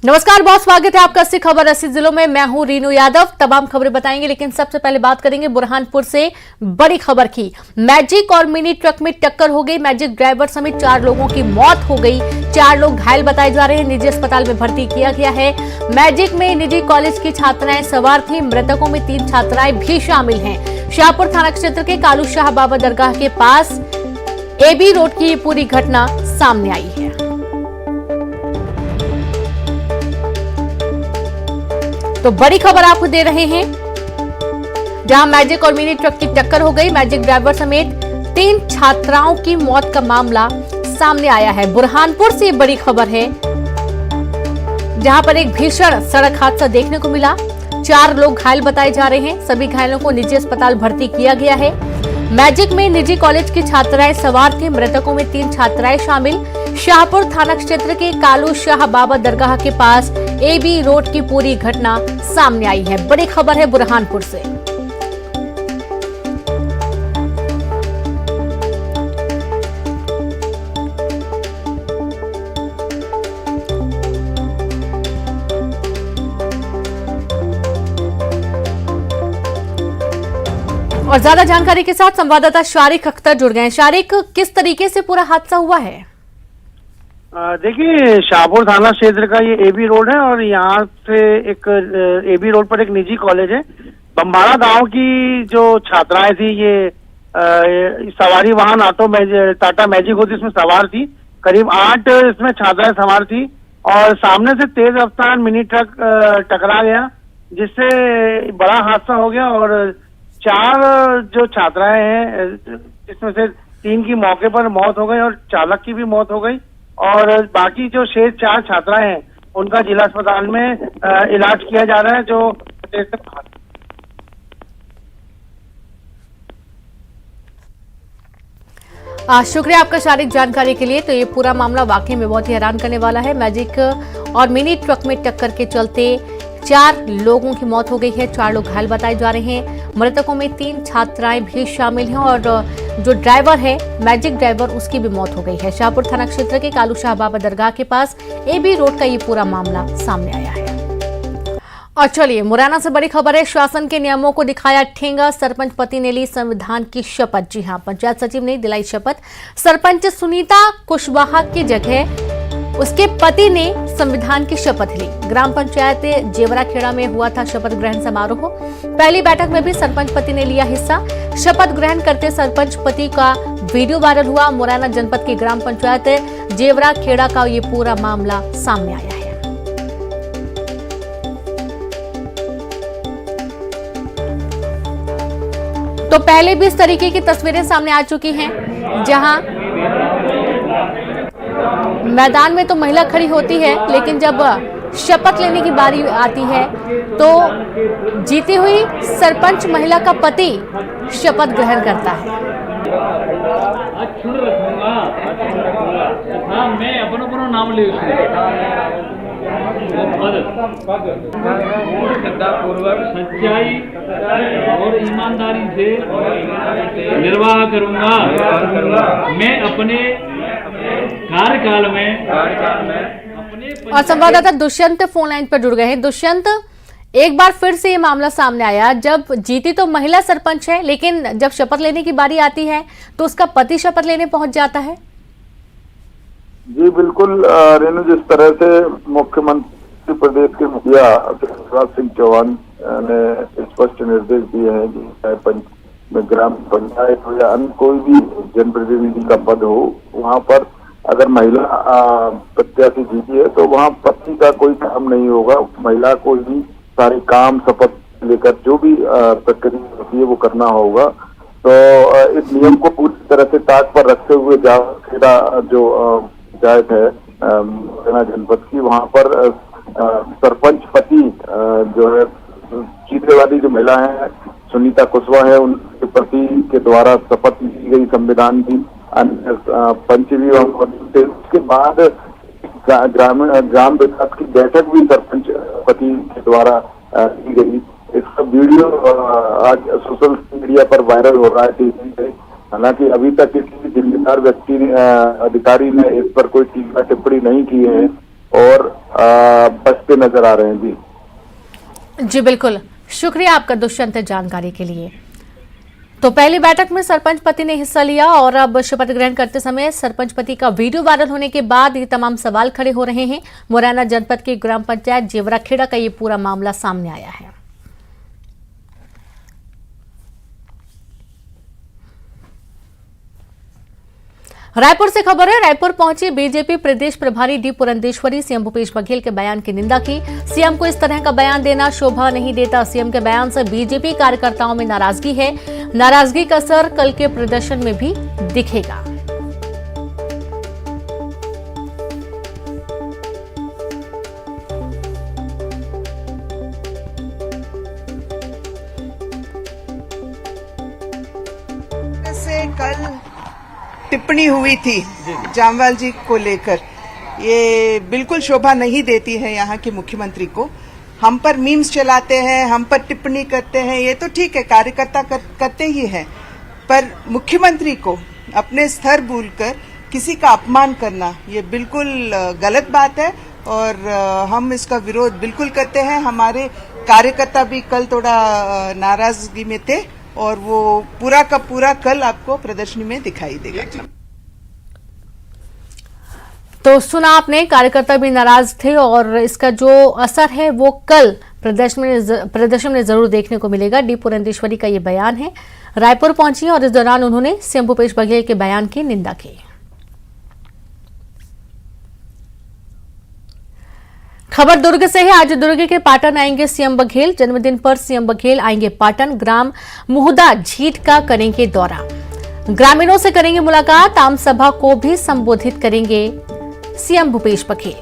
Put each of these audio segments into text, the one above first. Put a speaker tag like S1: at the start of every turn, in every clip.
S1: नमस्कार, बहुत स्वागत है आपका अस्सी खबर 80 जिलों में। मैं हूं रीनू यादव। तमाम खबरें बताएंगे, लेकिन सबसे पहले बात करेंगे बुरहानपुर से बड़ी खबर की। मैजिक और मिनी ट्रक में टक्कर हो गई। मैजिक ड्राइवर समेत 4 लोगों की मौत हो गई। 4 लोग घायल बताए जा रहे हैं। निजी अस्पताल में भर्ती किया गया है। मैजिक में निजी कॉलेज की छात्राएं सवार थी। मृतकों में 3 छात्राएं भी शामिल हैं। शाहपुर थाना क्षेत्र के कालू शाह बाबा दरगाह के पास एबी रोड की ये पूरी घटना सामने आई है। तो बड़ी खबर आपको दे रहे हैं, जहां मैजिक और मिनी ट्रक की टक्कर हो गई। मैजिक ड्राइवर समेत 3 छात्राओं की मौत का मामला सामने आया है। बुरहानपुर से बड़ी खबर है, जहां पर एक भीषण सड़क हादसा देखने को मिला। 4 लोग घायल बताए जा रहे हैं। सभी घायलों को निजी अस्पताल भर्ती किया गया है। मैजिक में निजी कॉलेज की छात्राएं सवार थी। मृतकों में 3 छात्राएं शामिल। शाहपुर थाना क्षेत्र के कालू शाह बाबा दरगाह के पास एबी रोड की पूरी घटना सामने आई है। बड़ी खबर है बुरहानपुर से। और ज्यादा जानकारी के साथ संवाददाता शारिक अख्तर जुड़ गए। शारिक, किस तरीके से पूरा हादसा हुआ है?
S2: देखिए, शाहपुर थाना क्षेत्र का ये एबी रोड है और यहाँ से एक एबी रोड पर एक निजी कॉलेज है। बम्बाड़ा गांव की जो छात्राएं थी, ये सवारी वाहन ऑटो टाटा मैजिक होती, इसमें सवार थी। करीब 8 इसमें छात्राएं सवार थी और सामने से तेज रफ्तार मिनी ट्रक टकरा गया, जिससे बड़ा हादसा हो गया। और 4 जो छात्राएं हैं, जिसमें से 3 की मौके पर मौत हो गई और चालक की भी मौत हो गई। और बाकी जो शेष 4 छात्राएं हैं, उनका जिला अस्पताल में इलाज किया जा रहा है। जो
S1: शुक्रिया आपका शारीरिक जानकारी के लिए। तो ये पूरा मामला वाकई में बहुत ही हैरान करने वाला है। मैजिक और मिनी ट्रक में टक्कर के चलते 4 लोगों की मौत हो गई है। 4 लोग घायल बताए जा रहे हैं। मृतकों में 3 छात्राएं भी शामिल हैं और जो ड्राइवर है, मैजिक ड्राइवर, उसकी भी मौत हो गई है। शाहपुर थाना क्षेत्र के कालू शाह बाबा दरगाह के पास एबी रोड का ये पूरा मामला सामने आया है। और चलिए, मुरैना से बड़ी खबर है। शासन के नियमों को दिखाया ठेंगा। सरपंच पति ने ली संविधान की शपथ। जी हां, पंचायत सचिव ने दिलाई शपथ। सरपंच सुनीता कुशवाहा की जगह उसके पति ने संविधान की शपथ ली। ग्राम पंचायत जेवरा खेड़ा में हुआ था शपथ ग्रहण समारोह। पहली बैठक में भी सरपंच पति ने लिया हिस्सा। शपथ ग्रहण करते सरपंच पति का वीडियो वायरल हुआ। मुरैना जनपद की ग्राम पंचायत जेवरा खेड़ा का ये पूरा मामला सामने आया है। तो पहले भी इस तरीके की तस्वीरें सामने आ चुकी हैं, जहां मैदान में तो महिला खड़ी होती है, लेकिन जब शपथ लेने की बारी आती है तो जीती हुई सरपंच महिला का पति शपथ ग्रहण करता है।
S3: मैं अपना नाम ले श्रद्धापूर्वक, सच्चाई और ईमानदारी से निर्वाह करूंगा। मैं अपने कार्यकाल में
S1: और संवाददाता दुष्यंत फोन लाइन पर जुड़ गए हैं। दुष्यंत, एक बार फिर से ये मामला सामने आया। जब जीती तो महिला सरपंच है, लेकिन जब शपथ लेने की बारी आती है तो उसका पति शपथ लेने पहुंच जाता है।
S4: जी बिल्कुल रेणु, जिस तरह से मुख्यमंत्री प्रदेश के मुखिया शिवराज सिंह चौहान ने स्पष्ट निर्देश दिए हैं कि चाहे ग्राम पंचायत हो या अन्य कोई भी जनप्रतिनिधि का पद हो, वहाँ पर अगर महिला प्रत्याशी जीती है तो वहाँ पति का कोई काम नहीं होगा। महिला को ही सारे काम शपथ लेकर जो भी प्रक्रिया होती है वो करना होगा। तो इस नियम को पूरी तरह से ताक पर रखते हुए खेड़ा जो पंचायत है मुरैना जनपद की, वहाँ पर सरपंच पति जो है जीतने वाली जो महिला है सुनीता कुशवाहा है, उनके पति के द्वारा शपथ ली गई संविधान की। पंच भी उसके बाद ग्राम विकास की बैठक भी सरपंच पति के द्वारा की गई। इसका वीडियो आज सोशल मीडिया पर वायरल हो रहा है टीवी पे। हालांकि अभी तक किसी जिम्मेदार व्यक्ति अधिकारी ने इस पर कोई टीका टिप्पणी नहीं की है और बचते नजर आ रहे हैं। जी
S1: जी बिल्कुल, शुक्रिया आपका दुष्यंत जानकारी के लिए। तो पहली बैठक में सरपंच पति ने हिस्सा लिया और अब शपथ ग्रहण करते समय सरपंच पति का वीडियो वायरल होने के बाद ये तमाम सवाल खड़े हो रहे हैं। मुरैना जनपद की ग्राम पंचायत जेवराखेड़ा का ये पूरा मामला सामने आया है। रायपुर से खबर है। रायपुर पहुंची बीजेपी प्रदेश प्रभारी डी पुरंदेश्वरी सीएम भूपेश बघेल के बयान की निंदा की। सीएम को इस तरह का बयान देना शोभा नहीं देता। सीएम के बयान से बीजेपी कार्यकर्ताओं में नाराजगी है। नाराजगी का असर कल के प्रदर्शन में भी दिखेगा।
S5: से कल टिप्पणी हुई थी जामवाल जी को लेकर, ये बिल्कुल शोभा नहीं देती है यहाँ के मुख्यमंत्री को। हम पर मीम्स चलाते हैं, हम पर टिप्पणी करते हैं, ये तो ठीक है, कार्यकर्ता करते ही हैं, पर मुख्यमंत्री को अपने स्तर भूलकर किसी का अपमान करना ये बिल्कुल गलत बात है और हम इसका विरोध बिल्कुल करते हैं। हमारे कार्यकर्ता भी कल थोड़ा नाराजगी में थे और वो पूरा का पूरा कल आपको प्रदर्शनी में दिखाई देगा।
S1: तो सुना आपने, कार्यकर्ता भी नाराज थे और इसका जो असर है वो कल प्रदर्शन में जरूर देखने को मिलेगा। डी पुरंदेश्वरी का ये बयान है। रायपुर पहुंची और इस दौरान उन्होंने सीएम भूपेश बघेल के बयान की निंदा की। खबर दुर्ग से है। आज दुर्ग के पाटन आएंगे सीएम बघेल। जन्मदिन पर सीएम बघेल आएंगे पाटन। ग्राम मुहदा झीट का करेंगे दौरा। ग्रामीणों से करेंगे मुलाकात। आम सभा को भी संबोधित करेंगे सीएम भूपेश बघेल।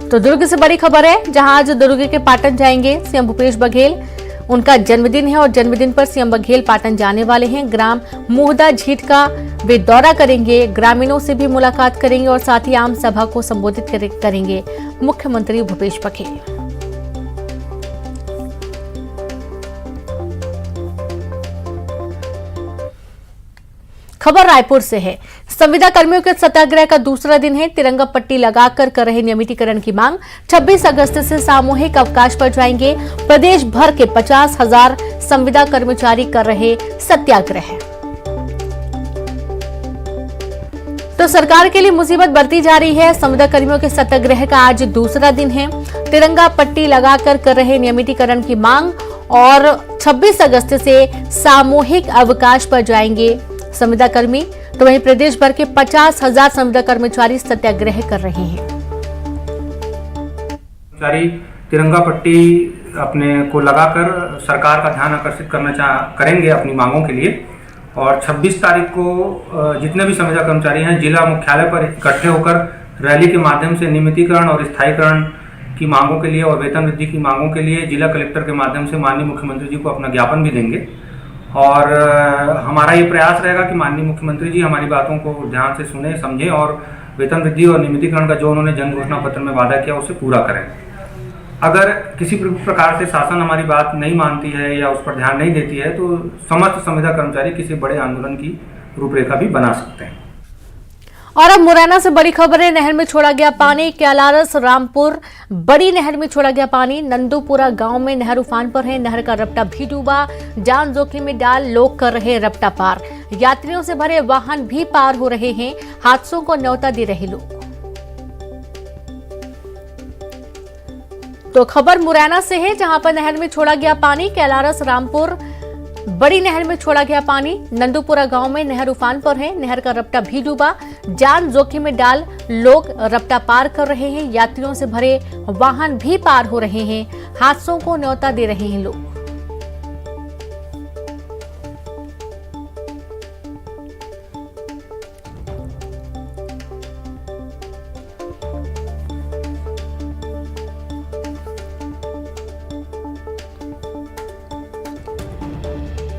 S1: तो दुर्ग से बड़ी खबर है, जहां आज दुर्ग के पाटन जाएंगे सीएम भूपेश बघेल। उनका जन्मदिन है और जन्मदिन पर सीएम बघेल पाटन जाने वाले हैं। ग्राम मुहदा झीट का वे दौरा करेंगे। ग्रामीणों से भी मुलाकात करेंगे और साथ ही आम सभा को संबोधित करेंगे मुख्यमंत्री भूपेश बघेल। खबर रायपुर से है। संविदा कर्मियों के सत्याग्रह का दूसरा दिन है। तिरंगा पट्टी लगाकर कर रहे नियमितीकरण की मांग। 26 अगस्त से सामूहिक अवकाश पर जाएंगे। प्रदेश भर के 50,000 संविदा कर्मचारी कर रहे सत्याग्रह। तो सरकार के लिए मुसीबत बढ़ती जा रही है। संविदा कर्मियों के सत्याग्रह का आज दूसरा दिन है। तिरंगा पट्टी लगाकर कर रहे नियमितीकरण की मांग और 26 अगस्त से सामूहिक अवकाश पर जाएंगे संविदा कर्मी। तो वहीं प्रदेश भर के 50,000 संविदा कर्मचारी सत्याग्रह कर रहे हैं।
S6: कर्मचारी तिरंगा पट्टी अपने को लगाकर सरकार का ध्यान आकर्षित करेंगे अपनी मांगों के लिए। और 26 तारीख को जितने भी संविदा कर्मचारी हैं जिला मुख्यालय पर इकट्ठे होकर रैली के माध्यम से नियमितीकरण और स्थायीकरण की मांगों के लिए और वेतन वृद्धि की मांगों के लिए जिला कलेक्टर के माध्यम से माननीय मुख्यमंत्री जी को अपना ज्ञापन भी देंगे। और हमारा ये प्रयास रहेगा कि माननीय मुख्यमंत्री जी हमारी बातों को ध्यान से सुने, समझें और वेतन वृद्धि और नियमितीकरण का जो उन्होंने जन घोषणा पत्र में वादा किया उसे पूरा करें। अगर किसी प्रकार से शासन हमारी बात नहीं मानती है या उस पर ध्यान नहीं देती है तो समस्त संविदा कर्मचारी किसी बड़े आंदोलन की रूपरेखा भी बना सकते हैं।
S1: और अब मुरैना से बड़ी खबर है। नहर में छोड़ा गया पानी। कैलारस रामपुर बड़ी नहर में छोड़ा गया पानी। नंदूपुरा गांव में नहर उफान पर है। नहर का रपटा भी डूबा। जान जोखिम में डाल लोग कर रहे रपटा पार। यात्रियों से भरे वाहन भी पार हो रहे हैं। हादसों को न्योता दे रहे लोग। तो खबर मुरैना से है, जहां पर नहर में छोड़ा गया पानी। कैलारस रामपुर बड़ी नहर में छोड़ा गया पानी। नंदूपुरा गांव में नहर उफान पर है। नहर का रपटा भी डूबा। जान जोखिम में डाल लोग रपटा पार कर रहे हैं। यात्रियों से भरे वाहन भी पार हो रहे हैं। हादसों को न्योता दे रहे हैं लोग।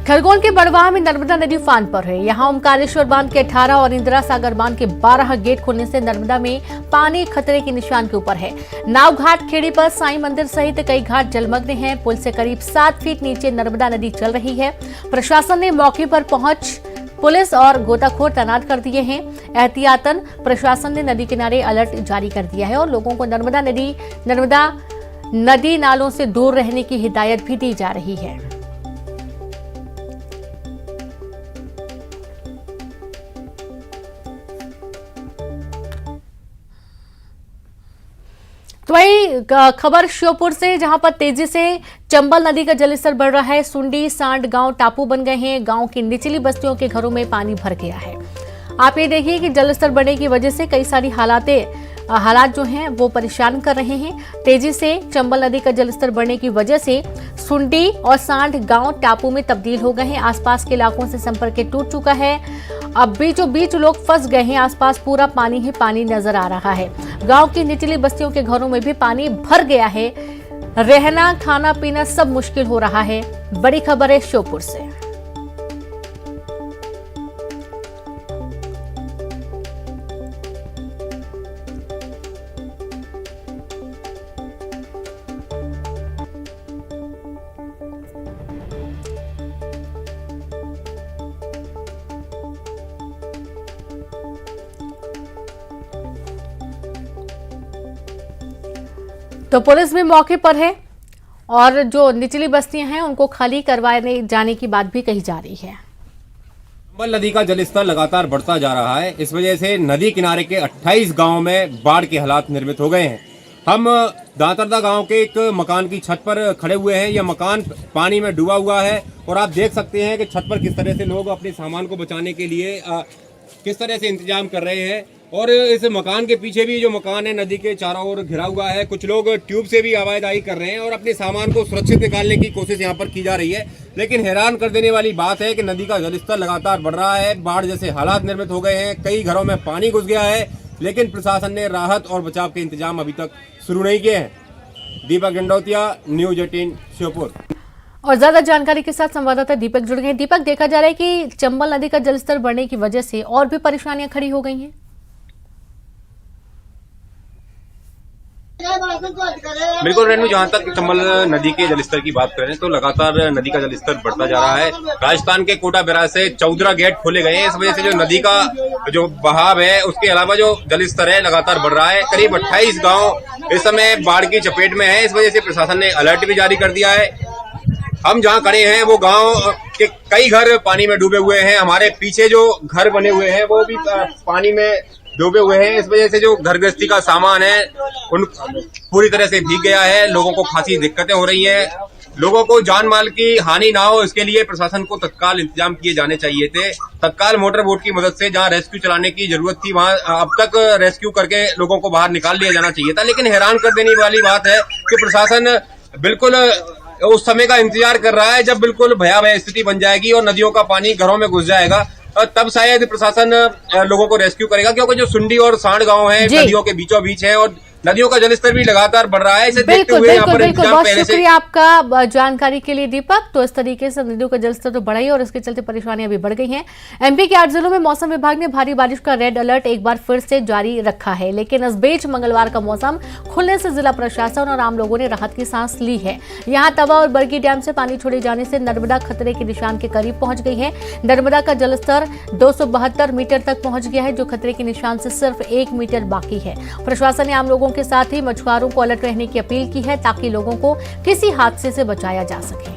S1: खरगोन के बड़वाह में नर्मदा नदी उफान पर है। यहां ओमकारेश्वर बांध के 18 और इंदिरा सागर बांध के 12 गेट खुलने से नर्मदा में पानी खतरे के निशान के ऊपर है। नाव घाट खेड़ी पर साईं मंदिर सहित कई घाट जलमग्न हैं। पुल से करीब 7 फीट नीचे नर्मदा नदी चल रही है। प्रशासन ने मौके पर पहुंच पुलिस और गोताखोर तैनात कर दिए हैं। एहतियातन प्रशासन ने नदी किनारे अलर्ट जारी कर दिया है और लोगों को नर्मदा नदी नालों से दूर रहने की हिदायत भी दी जा रही है। तो वही खबर श्योपुर से, जहां पर तेजी से चंबल नदी का जलस्तर बढ़ रहा है। सुंडी सांड गांव टापू बन गए हैं। गांव की निचली बस्तियों के घरों में पानी भर गया है। आप ये देखिए कि जलस्तर बढ़ने की वजह से कई सारी हालात जो हैं वो परेशान कर रहे हैं। तेजी से चंबल नदी का जलस्तर बढ़ने की वजह से सुंडी और सांड गांव टापू में तब्दील हो गए हैं। आसपास के इलाकों से संपर्क टूट चुका है। अब बीचों बीच लोग फंस गए हैं। आसपास पूरा पानी ही पानी नजर आ रहा है। गांव की निचली बस्तियों के घरों में भी पानी भर गया है। रहना खाना पीना सब मुश्किल हो रहा है। बड़ी खबर है श्योपुर से। तो पुलिस भी मौके पर है और जो निचली बस्तियां हैं उनको खाली करवाने जाने की बात भी कही जा रही है।
S7: चंबल नदी का जलस्तर लगातार बढ़ता जा रहा है। इस वजह से नदी किनारे के 28 गांव में बाढ़ के हालात निर्मित हो गए हैं। हम दांतरदा गांव के एक मकान की छत पर खड़े हुए हैं। यह मकान पानी में डूबा हुआ है और आप देख सकते हैं कि छत पर किस तरह से लोग अपने सामान को बचाने के लिए किस तरह से इंतजाम कर रहे हैं। और इस मकान के पीछे भी जो मकान है नदी के चारों ओर घिरा हुआ है। कुछ लोग ट्यूब से भी आवाजाही कर रहे हैं और अपने सामान को सुरक्षित निकालने की कोशिश यहाँ पर की जा रही है। लेकिन हैरान कर देने वाली बात है कि नदी का जलस्तर लगातार बढ़ रहा है। बाढ़ जैसे हालात निर्मित हो गए हैं। कई घरों में पानी घुस गया है, लेकिन प्रशासन ने राहत और बचाव के इंतजाम अभी तक शुरू नहीं किए हैं। दीपक गंडौतिया, न्यूज 18 श्योपुर।
S1: और ज्यादा जानकारी के साथ संवाददाता दीपक जुड़ गए। दीपक, देखा जा रहा है कि चंबल नदी का जलस्तर बढ़ने की वजह से और भी परेशानियां खड़ी हो गई हैं।
S7: बिल्कुल रेणु, जहां तक चंबल नदी के जलस्तर की बात करें तो लगातार नदी का जलस्तर बढ़ता जा रहा है। राजस्थान के कोटा बैराज से 14 गेट खोले गए हैं। इस वजह से जो नदी का जो बहाव है उसके अलावा जो जलस्तर है लगातार बढ़ रहा है। करीब 28 गांव इस समय बाढ़ की चपेट में है। इस वजह से प्रशासन ने अलर्ट भी जारी कर दिया है। हम जहां खड़े हैं वो गांव के कई घर पानी में डूबे हुए हैं। हमारे पीछे जो घर बने हुए हैं वो भी पानी में डूबे हुए हैं। इस वजह से जो घर गृहस्थी का सामान है उन पूरी तरह से भीग गया है। लोगों को खासी दिक्कतें हो रही हैं। लोगों को जान माल की हानि ना हो इसके लिए प्रशासन को तत्काल इंतजाम किए जाने चाहिए थे। तत्काल मोटर बोट की मदद से जहां रेस्क्यू चलाने की जरूरत थी वहां अब तक रेस्क्यू करके लोगों को बाहर निकाल लिया जाना चाहिए था। लेकिन हैरान कर देने वाली बात है कि प्रशासन बिल्कुल उस समय का इंतजार कर रहा है जब बिल्कुल भयावह स्थिति बन जाएगी और नदियों का पानी घरों में घुस जाएगा, तब शायद प्रशासन लोगों को रेस्क्यू करेगा। क्योंकि जो सुंडी और सांड गांव है नदियों के बीचों बीच है और नदियों का जलस्तर भी लगातार बढ़ रहा है। इसे देखते हुए यहाँ पर
S1: बहुत शुक्रिया आपका जानकारी के लिए दीपक। तो इस तरीके से नदियों का जलस्तर तो बढ़ा ही और इसके चलते परेशानियां भी बढ़ गई हैं। एमपी के 8 जिलों में मौसम विभाग ने भारी बारिश का रेड अलर्ट एक बार फिर से जारी रखा है। लेकिन इस बीच मंगलवार का मौसम खुलने से जिला प्रशासन और आम लोगों ने राहत की सांस ली है। यहाँ तवा और बरगी डैम से पानी छोड़े जाने से नर्मदा खतरे के निशान के करीब पहुंच गई है। नर्मदा का जलस्तर 272 मीटर तक पहुंच गया है, जो खतरे के निशान से सिर्फ 1 मीटर बाकी है। प्रशासन ने आम लोगों के साथ ही मछुआरों को अलर्ट रहने की अपील की है ताकि लोगों को किसी हादसे से बचाया जा सके।